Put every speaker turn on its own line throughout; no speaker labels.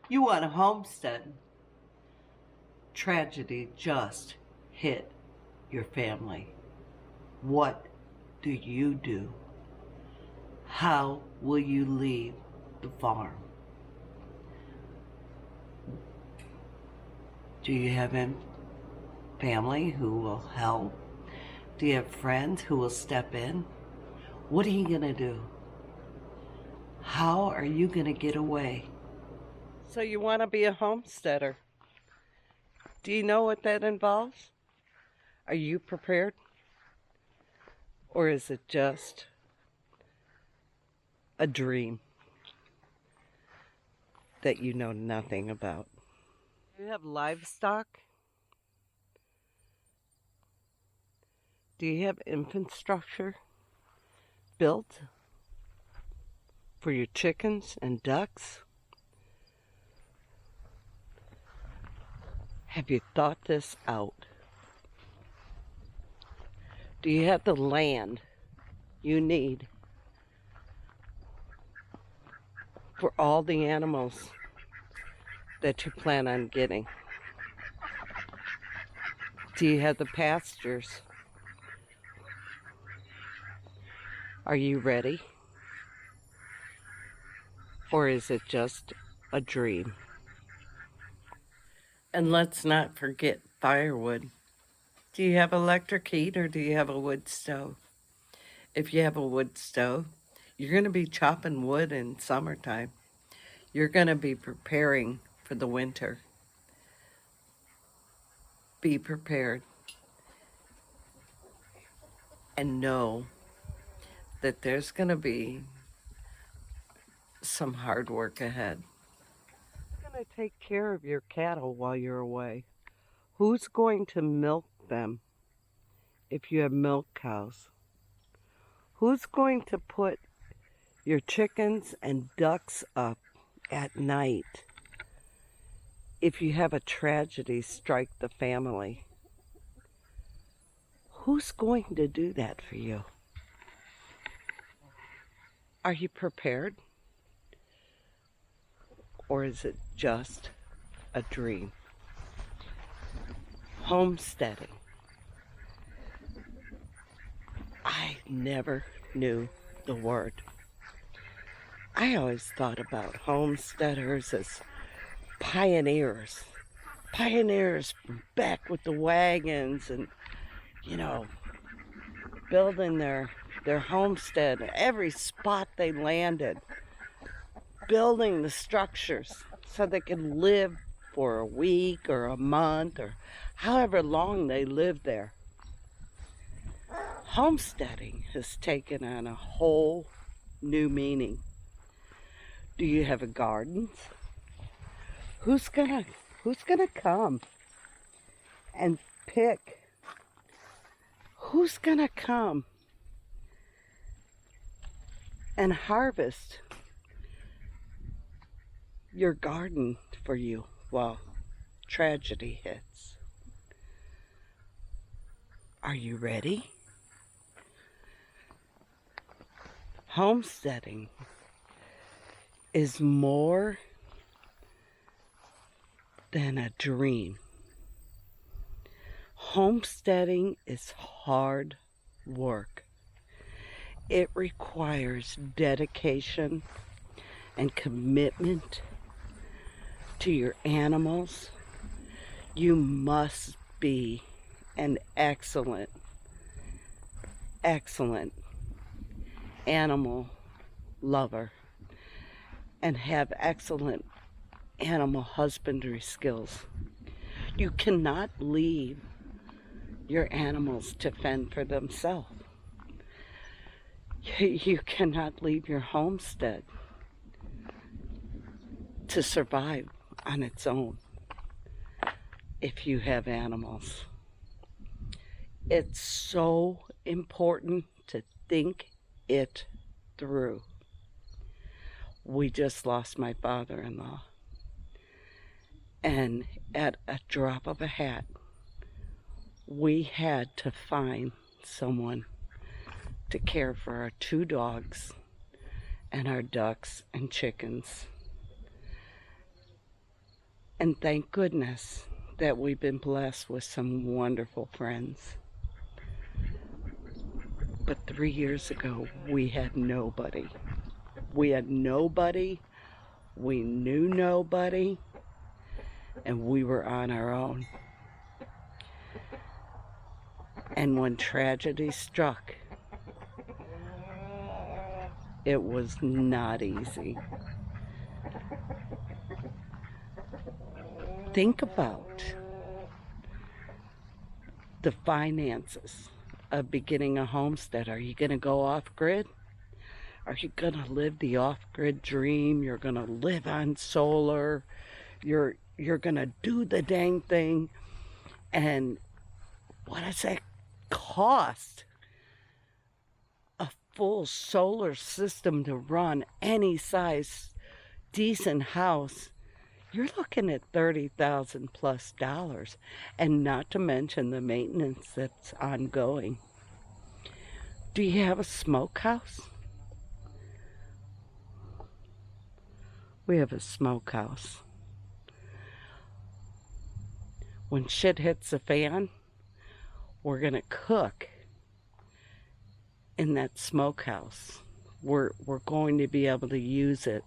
You want a homestead. Tragedy just hit your family. What do you do? How will you leave the farm? Do you have any family who will help? Do you have friends who will step in? What are you going to do? How are you going to get away? So you want to be a homesteader. Do you know what that involves? Are you prepared? Or is it just a dream that you know nothing about? Do you have livestock? Do you have infrastructure built for your chickens and ducks? Have you thought this out? Do you have the land you need for all the animals that you plan on getting? Do you have the pastures? Are you ready? Or is it just a dream? And let's not forget firewood. Do you have electric heat or do you have a wood stove? If you have a wood stove, you're going to be chopping wood in summertime. You're going to be preparing for the winter. Be prepared and know that there's going to be some hard work ahead. Who's going to take care of your cattle while you're away? Who's going to milk them if you have milk cows? Who's going to put your chickens and ducks up at night if you have a tragedy strike the family? Who's going to do that for you? Are you prepared? Or is it just a dream? Homesteading. I never knew the word. I always thought about homesteaders as pioneers. Pioneers from back with the wagons and, building their homestead, every spot they landed, building the structures so they could live for a week or a month or however long they lived there. Homesteading has taken on a whole new meaning. Do you have a garden? Who's gonna come and pick? Who's gonna come and harvest your garden for you while tragedy hits? Are you ready? Homesteading is more than a dream. Homesteading is hard work. It requires dedication and commitment to your animals. You must be an excellent animal lover and have excellent animal husbandry skills. You cannot leave your animals to fend for themselves. You cannot leave your homestead to survive on its own if you have animals. It's so important to think it through. We just lost my father-in-law, and at a drop of a hat, we had to find someone to care for our 2 dogs and our ducks and chickens. And thank goodness that we've been blessed with some wonderful friends. But 3 years ago, we had nobody. We had nobody, we knew nobody, and we were on our own. And when tragedy struck, it was not easy. Think about the finances of beginning a homestead. Are you going to go off-grid? Are you going to live the off-grid dream? You're going to live on solar. You're going to do the dang thing. And what does that cost? A full solar system to run any size decent house. You're looking at $30,000 plus, and not to mention the maintenance that's ongoing. Do you have a smokehouse? We have a smokehouse. When shit hits the fan, we're gonna cook in that smokehouse. We're going to be able to use it.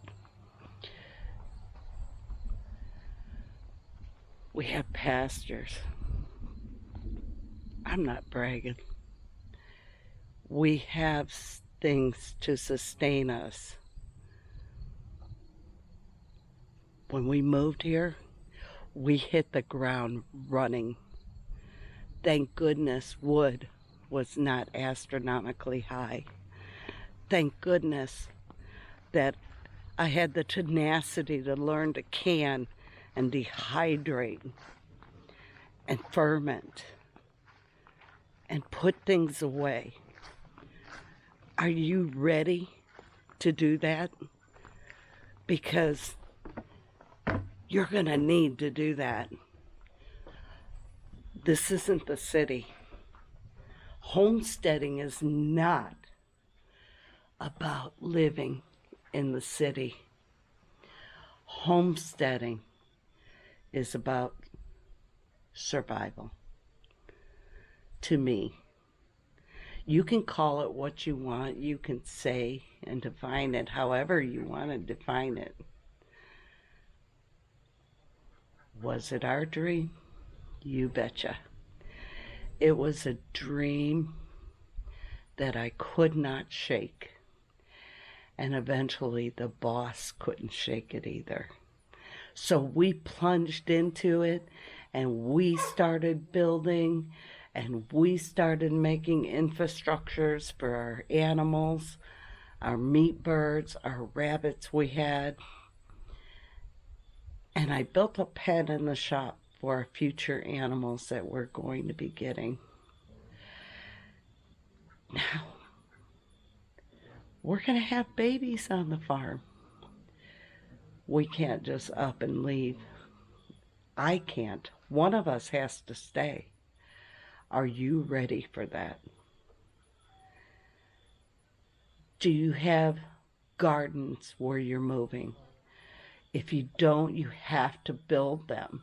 We have pastures. I'm not bragging. We have things to sustain us. When we moved here, we hit the ground running. Thank goodness wood was not astronomically high. Thank goodness that I had the tenacity to learn to can and dehydrate and ferment and put things away. Are you ready to do that? Because you're going to need to do that. This isn't the city. Homesteading is not about living in the city. Homesteading is about survival. To me. You can call it what you want. You can say and define it however you want to define it. Was it our dream? You betcha. It was a dream that I could not shake. And eventually the boss couldn't shake it either. So we plunged into it and we started building and we started making infrastructures for our animals, our meat birds, our rabbits we had. And I built a pen in the shop for our future animals that we're going to be getting. Now, we're going to have babies on the farm. We can't just up and leave. I can't. One of us has to stay. Are you ready for that? Do you have gardens where you're moving? If you don't, you have to build them.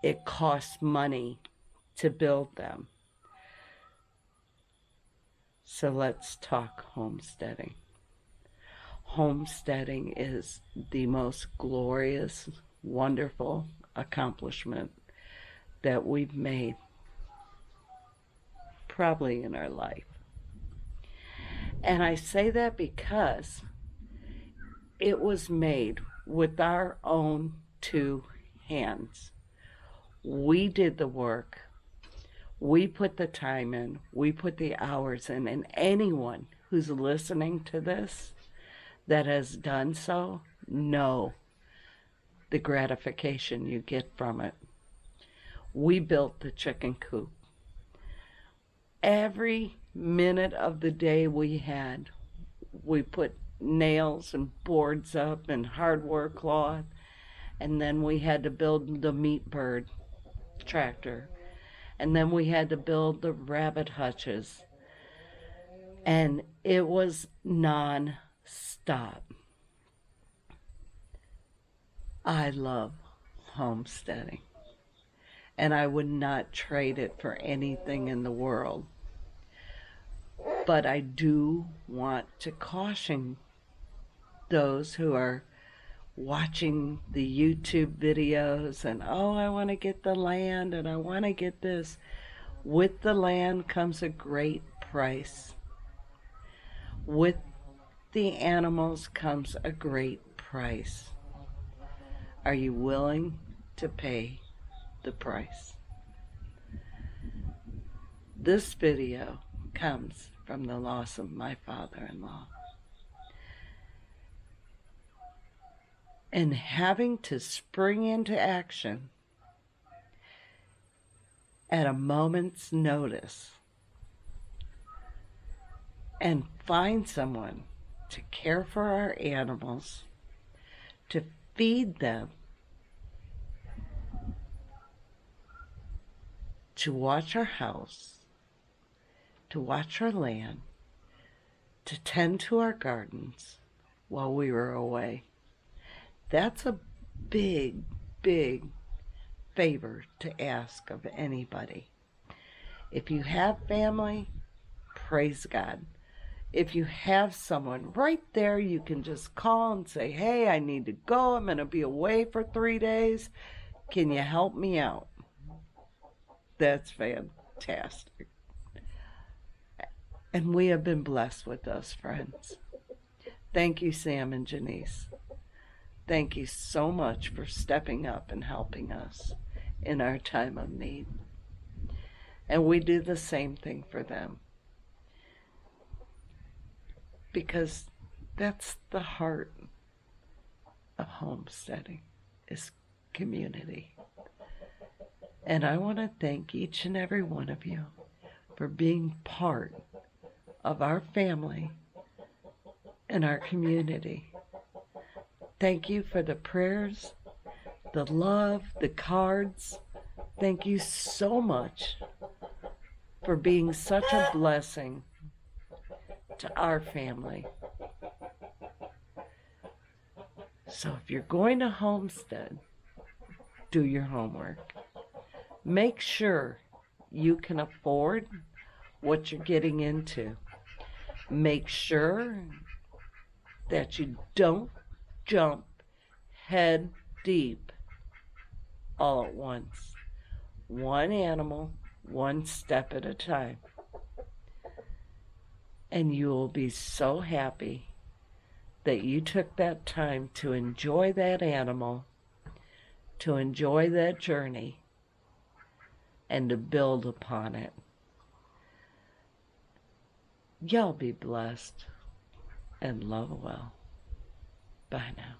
It costs money to build them. So let's talk homesteading. Homesteading is the most glorious, wonderful accomplishment that we've made probably in our life. And I say that because it was made with our own 2 hands. We did the work. We put the time in. We put the hours in. And anyone who's listening to this that has done so, know the gratification you get from it. We built the chicken coop. Every minute of the day we had, we put nails and boards up and hardware cloth, and then we had to build the meat bird tractor, and then we had to build the rabbit hutches, and it was non-stop. I love homesteading, and I would not trade it for anything in the world. But I do want to caution those who are watching the YouTube videos and, oh, I want to get the land and I want to get this. With the land comes a great price. With the animals comes a great price. Are you willing to pay the price? This video comes from the loss of my father-in-law. And having to spring into action at a moment's notice and find someone to care for our animals, to feed them, to watch our house, to watch our land, to tend to our gardens while we were away. That's a big, big favor to ask of anybody. If you have family, praise God. If you have someone right there, you can just call and say, hey, I need to go. I'm going to be away for 3 days. Can you help me out? That's fantastic. And we have been blessed with those friends. Thank you, Sam and Janice. Thank you so much for stepping up and helping us in our time of need. And we do the same thing for them. Because that's the heart of homesteading, is community. And I want to thank each and every one of you for being part of our family and our community. Thank you for the prayers, the love, the cards. Thank you so much for being such a blessing to our family. So if you're going to homestead, do your homework. Make sure you can afford what you're getting into. Make sure that you don't jump head deep all at once. One animal, one step at a time. And you will be so happy that you took that time to enjoy that animal, to enjoy that journey, and to build upon it. Y'all be blessed and love well. Bye now.